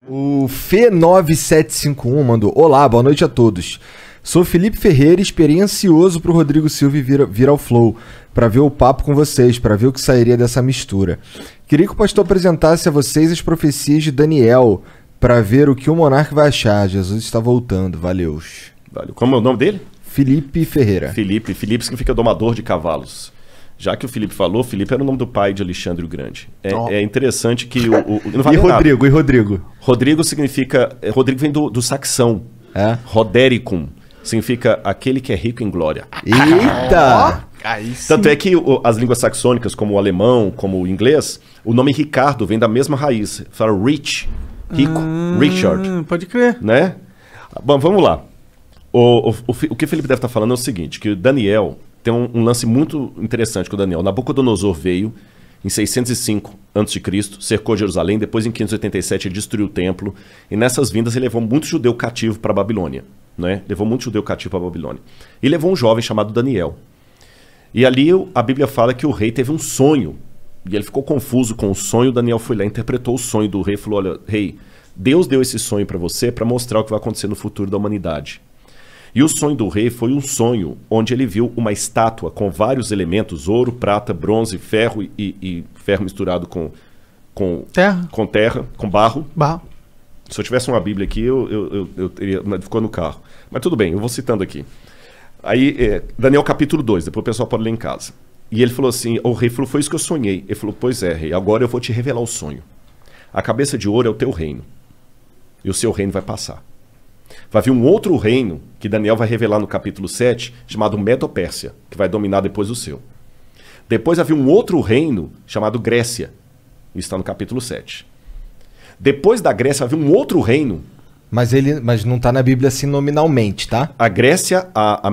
O Fê9751 mandou: Olá, boa noite a todos. Sou Felipe Ferreira, esperei ansioso pro Rodrigo Silva vir ao Flow, para ver o papo com vocês, para ver o que sairia dessa mistura. Queria que o pastor apresentasse a vocês as profecias de Daniel, para ver o que o monarca vai achar. Jesus está voltando, valeu. Como é o nome dele? Felipe Ferreira. Felipe significa domador de cavalos. Já que o Felipe falou, Felipe era o nome do pai de Alexandre o Grande. É interessante que não vale Rodrigo, nada. E Rodrigo? Rodrigo significa... Rodrigo vem do saxão. É? Rodericum. Significa aquele que é rico em glória. Eita! Tanto é que as línguas saxônicas, como o alemão, como o inglês, o nome Ricardo vem da mesma raiz. Fala rich, rico, Richard. Pode crer. Né? Bom, vamos lá. O que o Felipe deve estar falando é o seguinte, que o Daniel... Tem um lance muito interessante com o Daniel. Nabucodonosor veio em 605 a.C., cercou Jerusalém, depois em 587 ele destruiu o templo, e nessas vindas ele levou muito judeu cativo para a Babilônia. Né? Levou muito judeu cativo para a Babilônia. E levou um jovem chamado Daniel. E ali a Bíblia fala que o rei teve um sonho, e ele ficou confuso com o sonho. Daniel foi lá, interpretou o sonho do rei e falou: olha, rei, Deus deu esse sonho para você para mostrar o que vai acontecer no futuro da humanidade. E o sonho do rei foi um sonho onde ele viu uma estátua com vários elementos, ouro, prata, bronze, ferro e ferro misturado com terra, com barro. Se eu tivesse uma Bíblia aqui, eu teria, ficou no carro. Mas tudo bem, eu vou citando aqui. Aí, Daniel capítulo 2, depois o pessoal pode ler em casa. E ele falou assim, o rei falou, foi isso que eu sonhei. Ele falou, pois é, rei, agora eu vou te revelar o sonho. A cabeça de ouro é o teu reino. E o seu reino vai passar. Vai vir um outro reino, que Daniel vai revelar no capítulo 7, chamado Medo-Pérsia, que vai dominar depois o seu. Depois vai vir um outro reino, chamado Grécia. Isso está no capítulo 7. Depois da Grécia vai vir um outro reino. Mas não está na Bíblia assim nominalmente, tá? A Grécia, a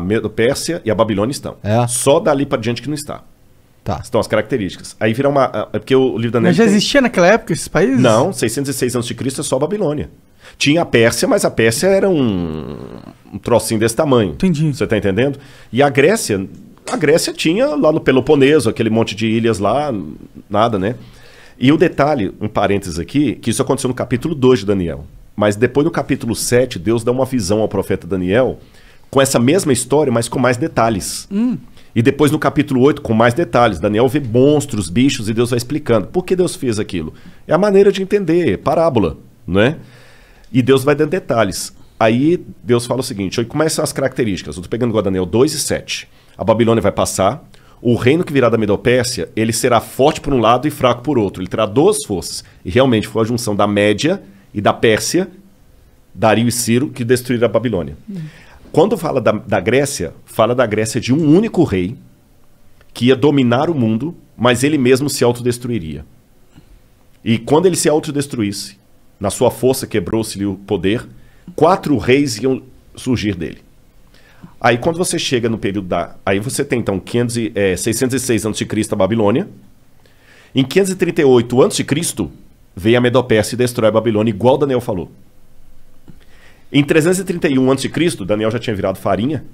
Medo-Pérsia e a Babilônia estão. É. Só dali para diante que não está. Tá. Estão as características. Aí vira uma... porque o livro da Daniel... Mas já existia naquela época esses países? Não, 606 a.C. é só a Babilônia. Tinha a Pérsia, mas a Pérsia era um trocinho desse tamanho. Entendi. Você tá entendendo? E a Grécia tinha lá no Peloponeso, aquele monte de ilhas lá, nada, né? E o detalhe, um parênteses aqui, que isso aconteceu no capítulo 2 de Daniel. Mas depois no capítulo 7, Deus dá uma visão ao profeta Daniel com essa mesma história, mas com mais detalhes. E depois no capítulo 8, com mais detalhes. Daniel vê monstros, bichos, e Deus vai explicando. Por que Deus fez aquilo? É a maneira de entender, parábola, não é? E Deus vai dando detalhes. Aí Deus fala o seguinte, como são as características? Eu estou pegando igual Daniel 2 e 7. A Babilônia vai passar, o reino que virá da Medo-Pérsia, ele será forte por um lado e fraco por outro. Ele terá duas forças. E realmente foi a junção da Média e da Pérsia, Dario e Ciro, que destruíram a Babilônia. Quando fala da Grécia, fala da Grécia de um único rei que ia dominar o mundo, mas ele mesmo se autodestruiria. E quando ele se autodestruísse, na sua força quebrou-se-lhe o poder, 4 reis iam surgir dele. Aí quando você chega no período da... Aí você tem então 606 a.C. a Babilônia. Em 538 a.C. veio a Medo-Pérsia e destrói a Babilônia, igual Daniel falou. Em 331 a.C., Daniel já tinha virado farinha,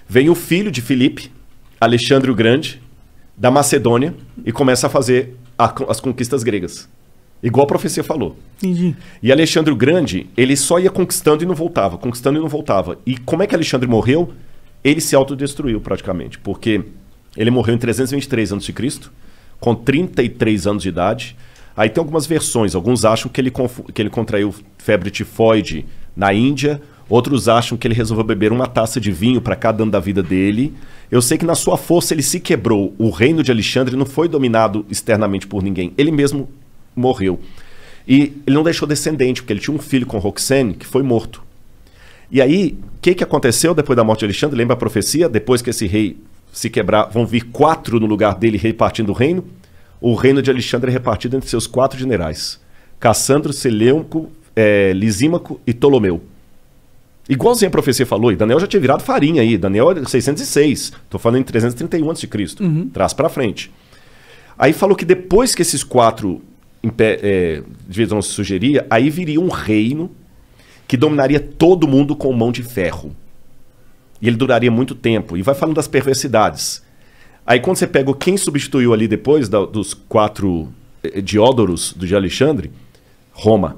vem o filho de Filipe, Alexandre o Grande, da Macedônia, e começa a fazer as conquistas gregas. Igual a profecia falou. Entendi. E Alexandre o Grande, ele só ia conquistando e não voltava, conquistando e não voltava. E como é que Alexandre morreu? Ele se autodestruiu praticamente, porque ele morreu em 323 a.C., com 33 anos de idade. Aí tem algumas versões, alguns acham que ele contraiu febre tifoide na Índia, outros acham que ele resolveu beber uma taça de vinho para cada ano da vida dele. Eu sei que na sua força ele se quebrou. O reino de Alexandre não foi dominado externamente por ninguém, ele mesmo morreu. E ele não deixou descendente, porque ele tinha um filho com Roxane que foi morto. E aí, o que aconteceu depois da morte de Alexandre? Lembra a profecia? Depois que esse rei se quebrar, vão vir 4 no lugar dele repartindo o reino. O reino de Alexandre é repartido entre seus 4 generais. Cassandro, Seleuco, Lisímaco e Ptolomeu. Igualzinho a profecia falou, e Daniel já tinha virado farinha aí. Daniel é 606, estou falando em 331 a.C., traz para frente. Aí falou que depois que esses 4 divisões se sugeria, aí viria um reino que dominaria todo mundo com mão de ferro. E ele duraria muito tempo. E vai falando das perversidades. Aí quando você pega quem substituiu ali depois dos 4 Diódoros de Alexandre, Roma.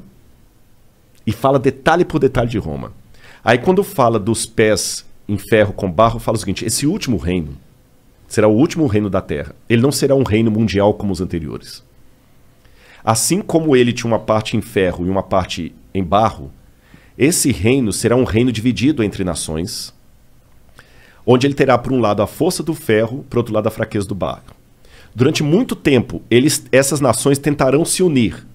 E fala detalhe por detalhe de Roma. Aí quando fala dos pés em ferro com barro, fala o seguinte: esse último reino será o último reino da terra. Ele não será um reino mundial como os anteriores. Assim como ele tinha uma parte em ferro e uma parte em barro, esse reino será um reino dividido entre nações, onde ele terá por um lado a força do ferro, por outro lado a fraqueza do barro. Durante muito tempo, essas nações tentarão se unir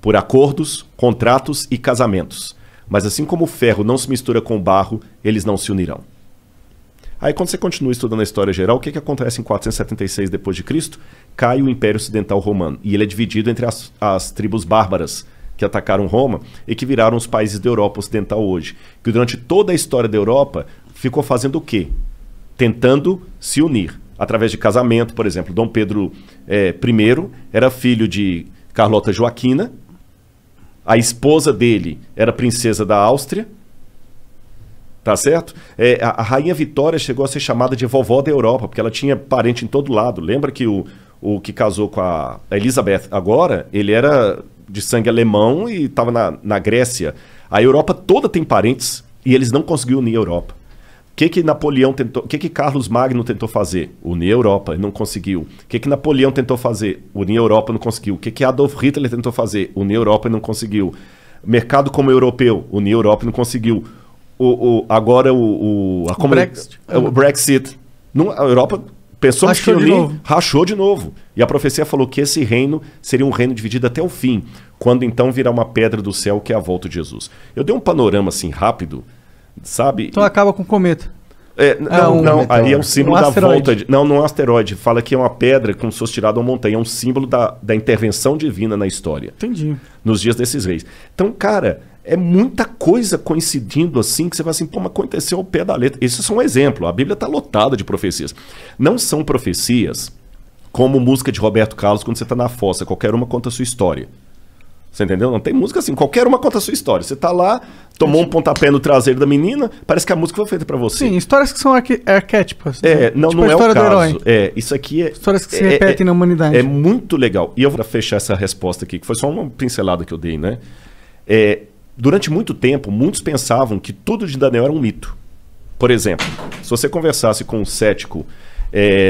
por acordos, contratos e casamentos. Mas assim como o ferro não se mistura com o barro, eles não se unirão. Aí quando você continua estudando a história geral, o que acontece em 476 d.C.? Cai o Império Ocidental Romano. E ele é dividido entre as tribos bárbaras que atacaram Roma e que viraram os países da Europa Ocidental hoje. Que durante toda a história da Europa ficou fazendo o quê? Tentando se unir. Através de casamento, por exemplo. Dom Pedro I era filho de Carlota Joaquina. A esposa dele era princesa da Áustria. Tá certo? A Rainha Vitória chegou a ser chamada de vovó da Europa, porque ela tinha parente em todo lado. Lembra que o que casou com a Elizabeth agora, ele era de sangue alemão e estava na Grécia. A Europa toda tem parentes e eles não conseguiram unir a Europa. O que Napoleão tentou? O que Carlos Magno tentou fazer? Unir a Europa, e não conseguiu. O que Napoleão tentou fazer? Unir a Europa, não conseguiu. O que Adolf Hitler tentou fazer? Unir a Europa, e não conseguiu. Mercado como europeu, unir a Europa, e não conseguiu. Agora o Brexit. A Europa pensou que rachou de novo. E a profecia falou que esse reino seria um reino dividido até o fim, quando então virá uma pedra do céu, que é a volta de Jesus. Eu dei um panorama assim rápido, sabe? Então acaba com o cometa. Não, ali é um símbolo da volta. Não é um asteroide. Fala que é uma pedra como se fosse tirada uma montanha. É um símbolo da intervenção divina na história. Entendi. Nos dias desses reis. Então, cara, é muita coisa coincidindo assim, que você vai assim, pô, mas aconteceu ao pé da letra. Isso é só um exemplo. A Bíblia está lotada de profecias. Não são profecias como música de Roberto Carlos quando você está na fossa. Qualquer uma conta a sua história. Você entendeu? Não tem música assim. Qualquer uma conta a sua história. Você tá lá, tomou um pontapé no traseiro da menina, parece que a música foi feita pra você. Sim, histórias que são arquétipas. Não, tipo não é o caso. Isso aqui é... Histórias que se repetem na humanidade. É muito legal. E eu vou fechar essa resposta aqui, que foi só uma pincelada que eu dei, né? Durante muito tempo, muitos pensavam que tudo de Daniel era um mito. Por exemplo, se você conversasse com um cético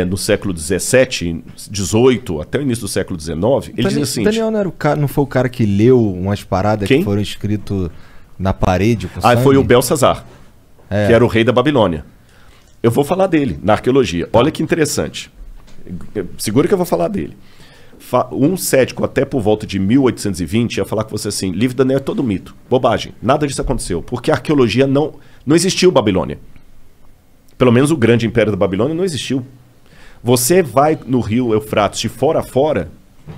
no século XVII, XVIII, até o início do século XIX, ele dizia assim... Daniel não foi o cara que leu umas paradas que foram escritas na parede com sangue? Foi o Belsazar, que era o rei da Babilônia. Eu vou falar dele na arqueologia. Olha que interessante. Segura que eu vou falar dele. Um cético até por volta de 1820 ia falar com você assim: livro de Daniel é todo mito, bobagem, nada disso aconteceu, porque a arqueologia não existiu Babilônia. Pelo menos o grande império da Babilônia não existiu. Você vai no rio Eufrates de fora a fora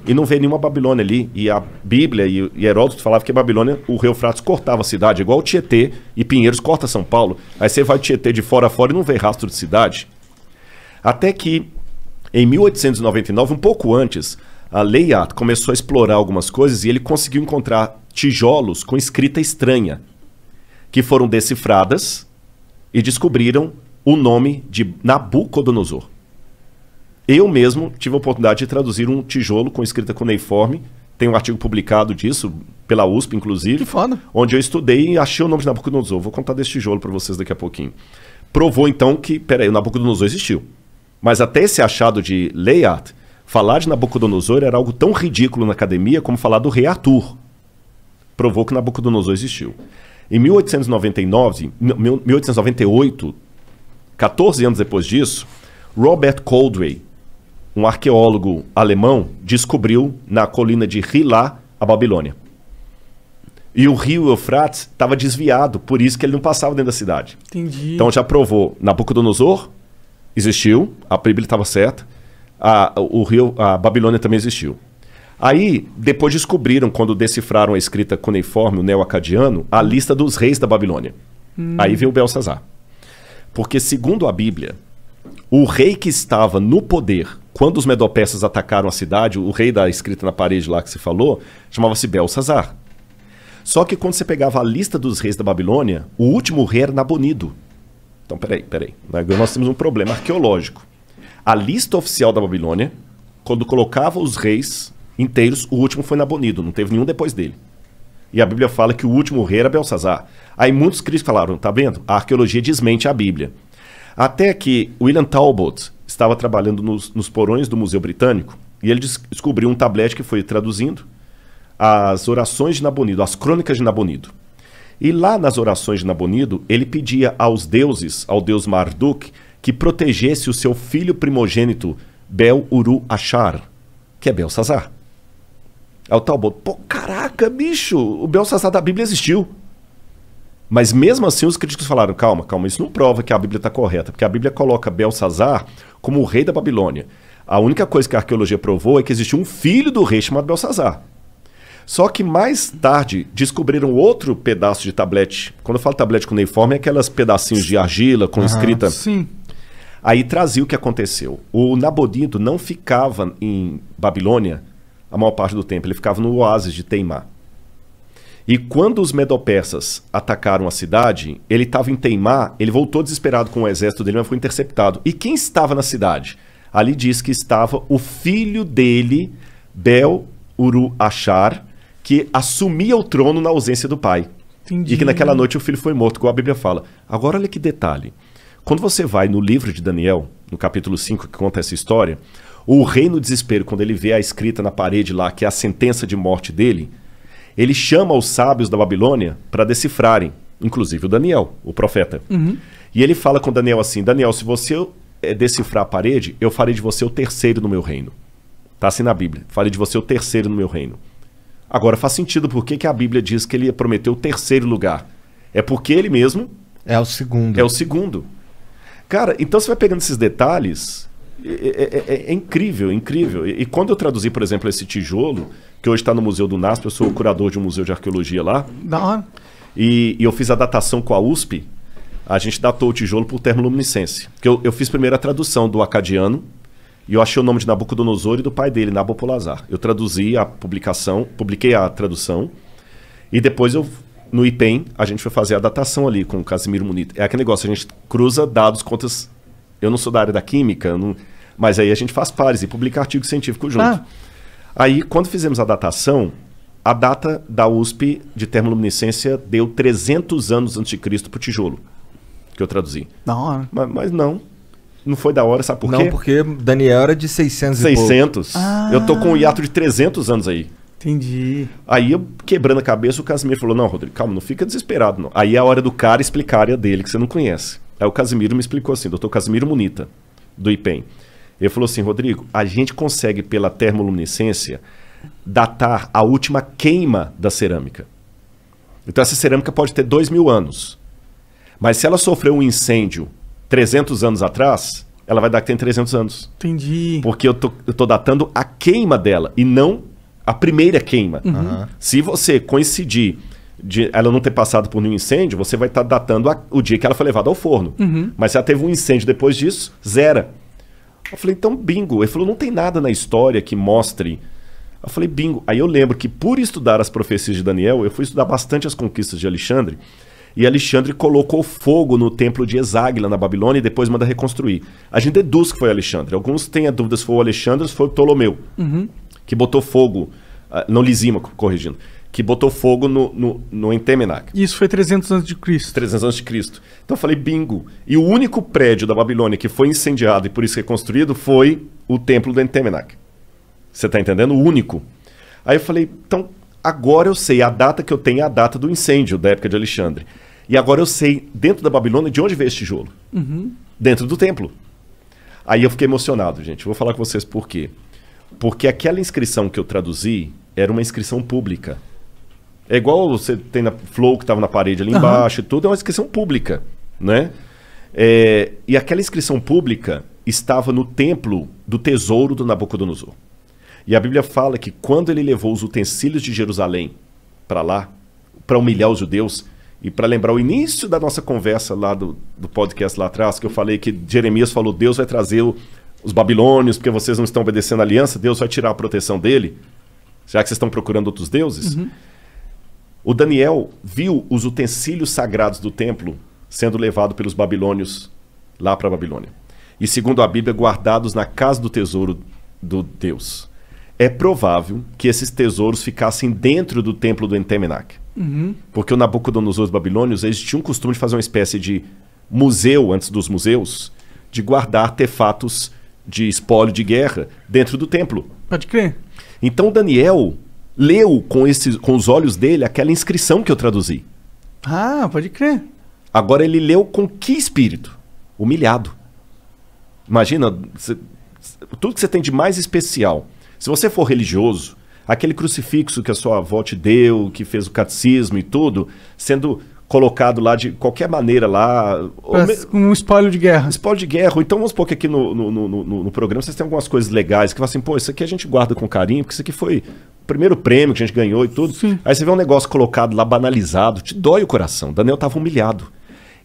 e não vê nenhuma Babilônia ali. E a Bíblia e Heródoto falavam que a Babilônia, o rio Eufrates cortava a cidade, igual o Tietê e Pinheiros corta São Paulo. Aí você vai Tietê de fora a fora e não vê rastro de cidade. Até que, em 1899, um pouco antes, a Layard começou a explorar algumas coisas e ele conseguiu encontrar tijolos com escrita estranha, que foram decifradas e descobriram o nome de Nabucodonosor. Eu mesmo tive a oportunidade de traduzir um tijolo com escrita cuneiforme. Tem um artigo publicado disso, pela USP, inclusive. Que foda. Onde eu estudei e achei o nome de Nabucodonosor. Vou contar desse tijolo para vocês daqui a pouquinho. Provou, então, que, o Nabucodonosor existiu. Mas até esse achado de Layard, falar de Nabucodonosor era algo tão ridículo na academia como falar do rei Arthur. Provou que Nabucodonosor existiu. Em 1898, 14 anos depois disso, Robert Coldray, um arqueólogo alemão, descobriu na colina de Hilá a Babilônia. E o rio Eufrates estava desviado, por isso que ele não passava dentro da cidade. Entendi. Então já provou, Nabucodonosor existiu, a Bíblia estava certa, a Babilônia também existiu. Aí, depois descobriram, quando decifraram a escrita cuneiforme, o neo-acadiano, a lista dos reis da Babilônia. Aí veio o Belsazar. Porque, segundo a Bíblia, o rei que estava no poder quando os medo-persas atacaram a cidade, o rei da escrita na parede lá que se falou, chamava-se Belsazar. Só que quando você pegava a lista dos reis da Babilônia, o último rei era Nabonido. Então, peraí. Agora nós temos um problema arqueológico. A lista oficial da Babilônia, quando colocava os reis inteiros, o último foi Nabonido, não teve nenhum depois dele. E a Bíblia fala que o último rei era Belsazar. Aí muitos críticos falaram, tá vendo? A arqueologia desmente a Bíblia. Até que William Talbot estava trabalhando nos porões do Museu Britânico e ele descobriu um tablete que foi traduzindo as orações de Nabonido, as crônicas de Nabonido. E lá nas orações de Nabonido, ele pedia aos deuses, ao deus Marduk, que protegesse o seu filho primogênito, Bel-Uru-Achar, que é Belsazar. Aí o Talbot, pô, caraca, bicho, o Belsazar da Bíblia existiu. Mas mesmo assim os críticos falaram, calma, isso não prova que a Bíblia está correta, porque a Bíblia coloca Belsazar como o rei da Babilônia. A única coisa que a arqueologia provou é que existiu um filho do rei chamado Belsazar. Só que mais tarde descobriram outro pedaço de tablete. Quando eu falo tablete cuneiforme, é aquelas pedacinhos de argila com escrita. Sim. Aí trazia o que aconteceu. O Nabonido não ficava em Babilônia a maior parte do tempo, ele ficava no oásis de Teimá. E quando os medo-persas atacaram a cidade, ele estava em Teimá, ele voltou desesperado com o exército dele, mas foi interceptado. E quem estava na cidade? Ali diz que estava o filho dele, Bel-Uru-Achar, que assumia o trono na ausência do pai. Entendi. E que naquela noite o filho foi morto, como a Bíblia fala. Agora olha que detalhe. Quando você vai no livro de Daniel, no capítulo 5, que conta essa história, o rei no desespero, quando ele vê a escrita na parede lá, que é a sentença de morte dele, ele chama os sábios da Babilônia para decifrarem, inclusive o Daniel, o profeta. E ele fala com Daniel assim, Daniel, se você decifrar a parede, eu farei de você o terceiro no meu reino. Está assim na Bíblia, farei de você o terceiro no meu reino. Agora faz sentido porque que a Bíblia diz que ele prometeu o terceiro lugar. É porque ele mesmo... É o segundo. É o segundo. Cara, então você vai pegando esses detalhes, é incrível, incrível. E quando eu traduzi, por exemplo, esse tijolo, que hoje está no Museu do NASP, eu sou o curador de um museu de arqueologia lá, Da hora. e eu fiz a datação com a USP, a gente datou o tijolo por termoluminescência. Porque eu fiz primeiro a tradução do acadiano, e eu achei o nome de Nabucodonosor e do pai dele, Nabopolassar. Eu traduzi a publicação, publiquei a tradução, e depois no IPEM, a gente foi fazer a datação ali com o Casimiro Munita. É aquele negócio, a gente cruza dados contra... Eu não sou da área da química, mas aí a gente faz pares e publica artigo científico junto. Aí, quando fizemos a datação, a data da USP de termoluminescência deu 300 anos antes de Cristo para o tijolo, que eu traduzi. Da hora. Mas não foi da hora, sabe por quê? Não, porque Daniel era de 600 e pouco. 600. Eu tô com um hiato de 300 anos aí. Entendi. Aí, eu quebrando a cabeça, o Casimiro falou, não, Rodrigo, calma, não fica desesperado, não. Aí é a hora do cara explicar a área dele, que você não conhece. Aí o Casimiro me explicou assim, doutor Casimiro Munita, do IPEM. Ele falou assim, Rodrigo, a gente consegue, pela termoluminescência, datar a última queima da cerâmica. Então essa cerâmica pode ter 2.000 anos. Mas se ela sofreu um incêndio 300 anos atrás, ela vai dar que tem 300 anos. Entendi. Porque eu tô datando a queima dela e não a primeira queima. Se você coincidir de ela não ter passado por nenhum incêndio, você vai estar datando o dia que ela foi levada ao forno. Mas se ela teve um incêndio depois disso, zera. Eu falei, então bingo. Ele falou, não tem nada na história que mostre. Eu falei, bingo. Aí eu lembro que por estudar as profecias de Daniel, eu fui estudar bastante as conquistas de Alexandre, e Alexandre colocou fogo no templo de Eságuila, na Babilônia, e depois manda reconstruir. A gente deduz que foi Alexandre. Alguns têm a dúvida se foi o Alexandre ou se foi o Ptolomeu, que botou fogo, não Lisímaco, corrigindo, que botou fogo no Entemenac. Isso foi 300 anos de Cristo. 300 anos de Cristo. Então eu falei, bingo. E o único prédio da Babilônia que foi incendiado e por isso reconstruído foi o templo do Entemenac. Você está entendendo? O único. Aí eu falei, então agora eu sei, a data que eu tenho é a data do incêndio da época de Alexandre. E agora eu sei, dentro da Babilônia, de onde veio esse tijolo. Dentro do templo. Aí eu fiquei emocionado, gente. Vou falar com vocês por quê. Porque aquela inscrição que eu traduzi era uma inscrição pública. É igual você tem na Flow que estava na parede ali embaixo e tudo, é uma inscrição pública, né? E aquela inscrição pública estava no templo do tesouro do Nabucodonosor. E a Bíblia fala que quando ele levou os utensílios de Jerusalém para lá, para humilhar os judeus, e para lembrar o início da nossa conversa lá do podcast lá atrás, que eu falei que Jeremias falou, Deus vai trazer os babilônios, porque vocês não estão obedecendo a aliança, Deus vai tirar a proteção dele, já que vocês estão procurando outros deuses. O Daniel viu os utensílios sagrados do templo sendo levados pelos babilônios lá para a Babilônia. E segundo a Bíblia, guardados na casa do tesouro do Deus. É provável que esses tesouros ficassem dentro do templo do Entemenac. Porque o Nabucodonosor e os babilônios, eles tinham o costume de fazer uma espécie de museu, antes dos museus, de guardar artefatos de espólio de guerra dentro do templo. Pode crer. Então Daniel leu com os olhos dele aquela inscrição que eu traduzi. Ah, pode crer. Agora ele leu com que espírito? Humilhado. Imagina, tudo que você tem de mais especial. Se você for religioso, aquele crucifixo que a sua avó te deu, que fez o catecismo e tudo, sendo colocado lá de qualquer maneira lá... Com um espólio de guerra. Espólio de guerra. Ou então vamos supor que aqui no programa vocês têm algumas coisas legais, que falam assim, pô, isso aqui a gente guarda com carinho, porque isso aqui foi o primeiro prêmio que a gente ganhou e tudo. Sim. Aí você vê um negócio colocado lá, banalizado, te dói o coração. Daniel estava humilhado.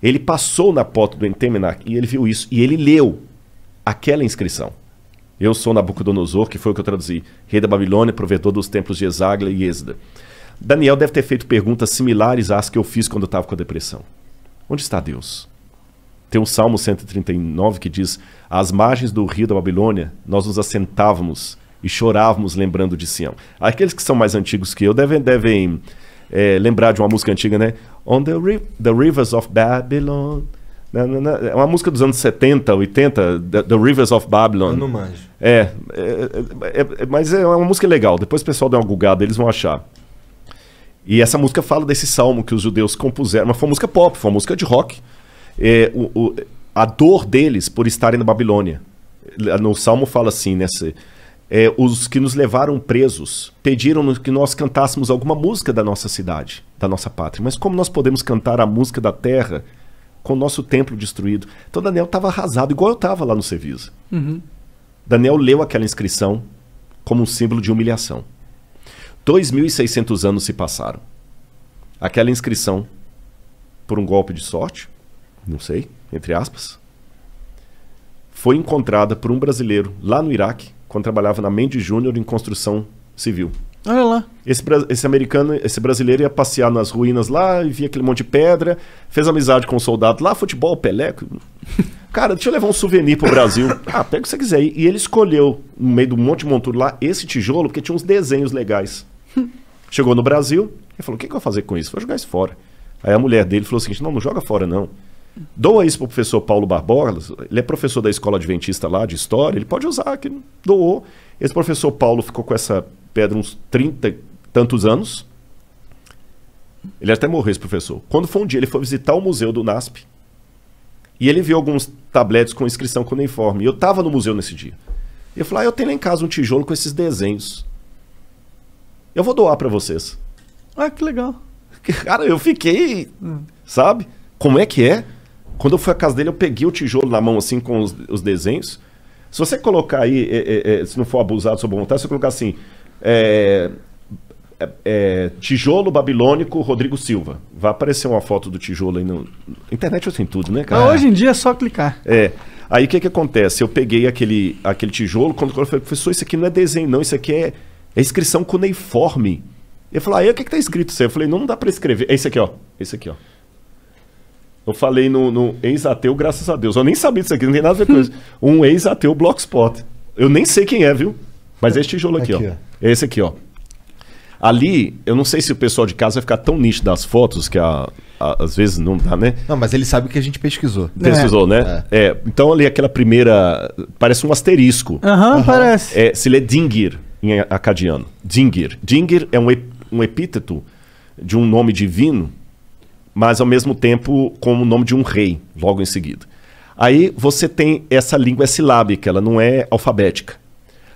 Ele passou na porta do Entemenac e ele viu isso. E ele leu aquela inscrição. Eu sou Nabucodonosor, que foi o que eu traduzi. Rei da Babilônia, provedor dos templos de Esagla e Êsda. Daniel deve ter feito perguntas similares às que eu fiz quando eu estava com a depressão. Onde está Deus? Tem um Salmo 139 que diz: às margens do rio da Babilônia, nós nos assentávamos e chorávamos lembrando de Sião. Aqueles que são mais antigos que eu devem lembrar de uma música antiga, né? On the rivers of Babylon. É uma música dos anos 70, 80, The Rivers of Babylon. Eu não manjo. Mas é uma música legal. Depois o pessoal dá uma googada, eles vão achar. E essa música fala desse salmo que os judeus compuseram. Mas foi uma música pop, foi uma música de rock. A dor deles por estarem na Babilônia. No salmo fala assim, os que nos levaram presos pediram que nós cantássemos alguma música da nossa cidade, da nossa pátria. Mas como nós podemos cantar a música da terra com o nosso templo destruído? Então Daniel estava arrasado, igual eu estava lá no Cevisa. Daniel leu aquela inscrição como um símbolo de humilhação. 2.600 anos se passaram. Aquela inscrição, por um golpe de sorte, não sei, entre aspas, foi encontrada por um brasileiro lá no Iraque, quando trabalhava na Mendes Júnior em construção civil. Olha lá. Esse brasileiro ia passear nas ruínas lá e via aquele monte de pedra, fez amizade com um soldado lá, futebol, Pelé. Cara, deixa eu levar um souvenir pro Brasil. Pega o que você quiser. E ele escolheu, no meio do monte de monturo lá, esse tijolo, porque tinha uns desenhos legais. Chegou no Brasil e falou: o que eu vou fazer com isso? Vou jogar isso fora. Aí a mulher dele falou o seguinte: não joga fora não. Doa isso pro professor Paulo Barbosa, ele é professor da escola adventista lá, de história, ele pode usar, que doou. Esse professor Paulo ficou com essa pedra uns 30 e tantos anos. Ele até morreu, esse professor. Quando foi um dia, ele foi visitar o museu do NASP e ele viu alguns tabletes com inscrição cuneiforme. E eu estava no museu nesse dia. E eu falei: eu tenho lá em casa um tijolo com esses desenhos. Eu vou doar para vocês. Que legal. Cara, eu fiquei, sabe? Como é que é? Quando eu fui à casa dele, eu peguei o tijolo na mão, assim, com os desenhos. Se você colocar aí, se não for abusado sobre vontade, se você colocar assim, tijolo babilônico Rodrigo Silva, vai aparecer uma foto do tijolo aí na internet, tem tudo, né, cara? Hoje em dia é só clicar. Aí o que acontece? Eu peguei aquele tijolo, quando eu falei: professor, isso aqui não é desenho, não, isso aqui é inscrição cuneiforme. Ele falou: aí o que tá escrito isso aí? Eu falei: não dá para escrever. É esse aqui, ó. Esse aqui, ó. Eu falei no ex-ateu, graças a Deus. Eu nem sabia disso aqui, não tem nada a ver com isso. Um ex-ateu Blogspot. Eu nem sei quem é, viu? Mas é esse tijolo aqui, ó. É esse aqui, ó. Ali, eu não sei se o pessoal de casa vai ficar tão nítido das fotos, que às vezes não dá, né? Não, mas ele sabe que a gente pesquisou. Pesquisou, né? Então ali aquela primeira... Parece um asterisco. Parece. Se lê Dingir em acadiano. Dingir. Dingir é um epíteto de um nome divino, mas ao mesmo tempo como o nome de um rei, logo em seguida. Aí você tem essa língua silábica, ela não é alfabética.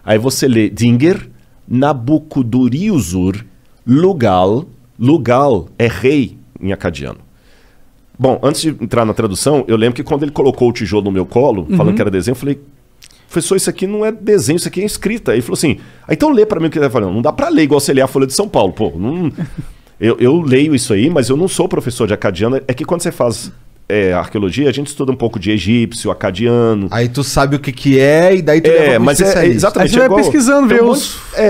Aí você lê Dingir, Nabucodonosor, Lugal. Lugal é rei em acadiano. Bom, antes de entrar na tradução, eu lembro que quando ele colocou o tijolo no meu colo, falando que era desenho, eu falei: professor, isso aqui não é desenho, isso aqui é escrita. Aí ele falou assim: então lê pra mim o que ele tá falando. Não dá pra ler igual você lê a Folha de São Paulo, pô. Não... Eu leio isso aí, mas eu não sou professor de acadiano. É que quando você faz arqueologia, a gente estuda um pouco de egípcio, acadiano. Aí tu sabe o que é e daí tu leva pro especialista. Exatamente. Aí você vai pesquisando,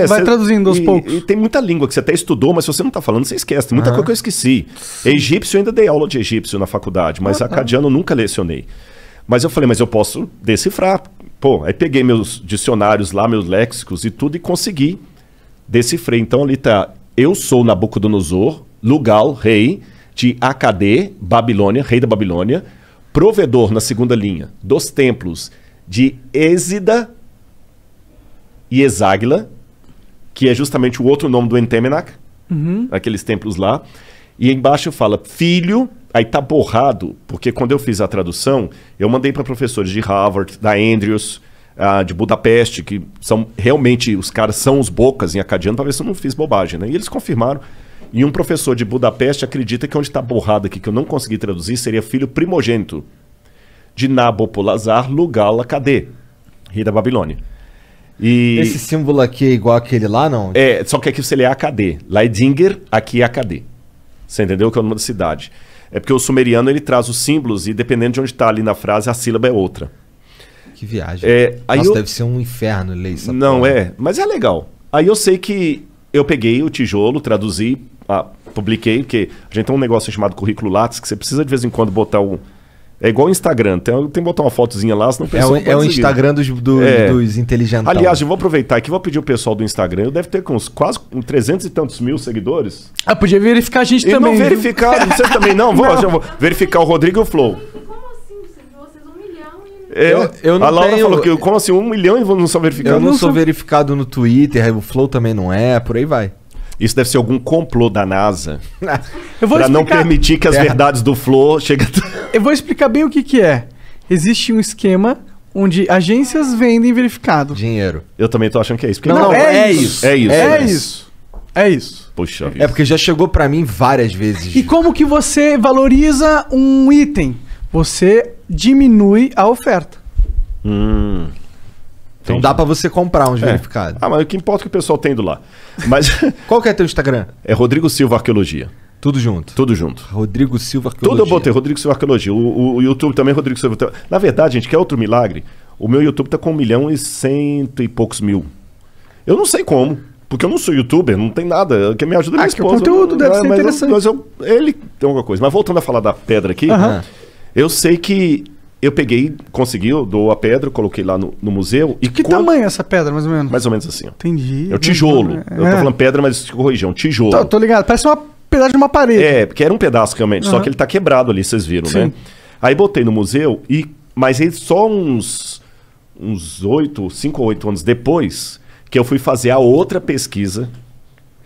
vai traduzindo aos poucos. E tem muita língua que você até estudou, mas se você não tá falando, você esquece. Tem muita coisa que eu esqueci. Egípcio, eu ainda dei aula de egípcio na faculdade, mas acadiano eu nunca lecionei. Mas eu falei: mas eu posso decifrar. Pô, aí peguei meus dicionários lá, meus léxicos e tudo, e consegui decifrar. Então ali tá: eu sou Nabucodonosor, Lugal, rei de Acadê, Babilônia, rei da Babilônia, provedor na segunda linha dos templos de Êxida e Eságila, que é justamente o outro nome do Entemenac, aqueles templos lá. E embaixo fala filho, aí tá borrado, porque quando eu fiz a tradução, eu mandei para professores de Harvard, da Andrews, de Budapeste, que são realmente, os caras são os bocas em acadiano, para ver se eu não fiz bobagem, né? E eles confirmaram. E um professor de Budapeste acredita que onde está borrado aqui, que eu não consegui traduzir, seria filho primogênito de Nabopolassar Lugal Acadê, rei da Babilônia. E esse símbolo aqui é igual aquele lá, não? É, só que aqui você lê Acadê. Lá é Dinger, aqui é Acadê. Você entendeu que é o nome da cidade? É porque o sumeriano ele traz os símbolos e dependendo de onde está ali na frase, a sílaba é outra. Que viagem. Nossa, deve ser um inferno ler isso. Não é, mas é legal. Aí eu sei que eu peguei o tijolo, traduzi, publiquei, porque a gente tem um negócio chamado currículo Lattes, que você precisa de vez em quando botar um... É igual o Instagram, tem que botar uma fotozinha lá, senão o pessoal é o Instagram dos inteligentes. Aliás, eu vou aproveitar aqui, vou pedir o pessoal do Instagram, eu deve ter com uns quase 300 e tantos mil seguidores. Podia verificar a gente e também. Não verificar, você também não? Vou verificar o Rodrigo e o Flow. Como assim? Vocês 1 milhão e... Eu não a Laura tenho... falou que, como assim, 1 milhão e não são verificados? Eu não sou verificado no Twitter, o Flow também não é, por aí vai. Isso deve ser algum complô da NASA para não permitir que as verdades do Flow cheguem... Eu vou explicar bem o que é. Existe um esquema onde agências vendem verificado. Dinheiro. Eu também tô achando que é isso. Não, é isso. É isso. É isso. É isso. Puxa vida. É porque já chegou pra mim várias vezes. E como que você valoriza um item? Você diminui a oferta. Então dá pra você comprar uns verificados. Mas o que importa é que o pessoal tem indo lá. Mas qual que é teu Instagram? É Rodrigo Silva Arqueologia. Tudo junto? Tudo junto. Rodrigo Silva Arqueologia. Tudo eu botei, Rodrigo Silva Arqueologia. O YouTube também, Rodrigo Silva. Na verdade, gente, quer outro milagre? O meu YouTube tá com 1 milhão e 100 e poucos mil. Eu não sei como, porque eu não sou youtuber, não tem nada. Quem me ajuda é minha esposa. O conteúdo deve ser interessante. Ele tem alguma coisa. Mas voltando a falar da pedra aqui, eu sei que eu peguei, consegui, eu dou a pedra, coloquei lá no museu. E que tamanho é essa pedra, mais ou menos? Mais ou menos assim, ó. Entendi. É o tijolo. Eu tô falando pedra, mas corrigi, é um tijolo. Tô ligado, parece uma pedaço de uma parede. É, porque era um pedaço realmente, só que ele tá quebrado ali, vocês viram, né? Aí botei no museu, mas aí só uns 5 ou 8 anos depois, que eu fui fazer a outra pesquisa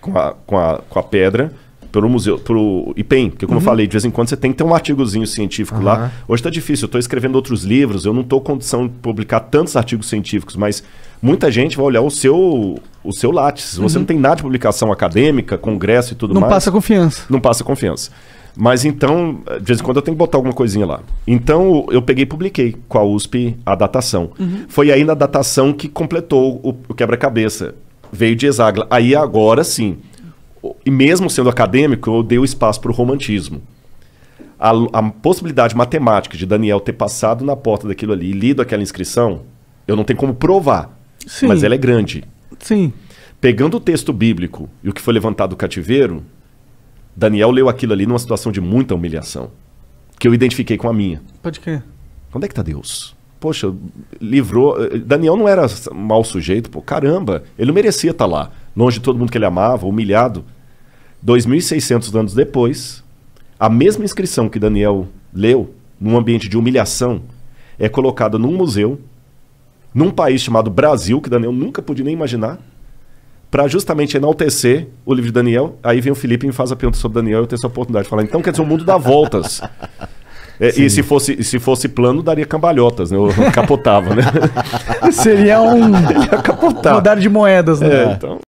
com a pedra, pelo museu, pro IPEM, porque como eu falei, de vez em quando você tem que ter um artigozinho científico lá. Hoje tá difícil, eu tô escrevendo outros livros, eu não tô com condição de publicar tantos artigos científicos, mas muita gente vai olhar o seu Lattes. Se você não tem nada de publicação acadêmica, congresso e tudo mais... Não passa confiança. Não passa confiança. Mas então, de vez em quando eu tenho que botar alguma coisinha lá. Então, eu peguei e publiquei com a USP a datação. Foi aí na datação que completou o quebra-cabeça. Veio de Eságila. Aí agora sim... E mesmo sendo acadêmico, eu dei o espaço para o romantismo. A possibilidade matemática de Daniel ter passado na porta daquilo ali e lido aquela inscrição, eu não tenho como provar, mas ela é grande. Sim. Pegando o texto bíblico e o que foi levantado do cativeiro, Daniel leu aquilo ali numa situação de muita humilhação, que eu identifiquei com a minha. Pode crer. Onde é que está Deus? Poxa, livrou... Daniel não era mau sujeito, pô, caramba, ele não merecia estar lá, longe de todo mundo que ele amava, humilhado. 2.600 anos depois, a mesma inscrição que Daniel leu, num ambiente de humilhação, é colocada num museu, num país chamado Brasil, que Daniel nunca podia nem imaginar, para justamente enaltecer o livro de Daniel. Aí vem o Felipe e me faz a pergunta sobre Daniel, eu tenho essa oportunidade de falar, então quer dizer, o mundo dá voltas. E se fosse plano, daria cambalhotas, né? Eu capotava, né? Seria um rodar de moedas, né? Então...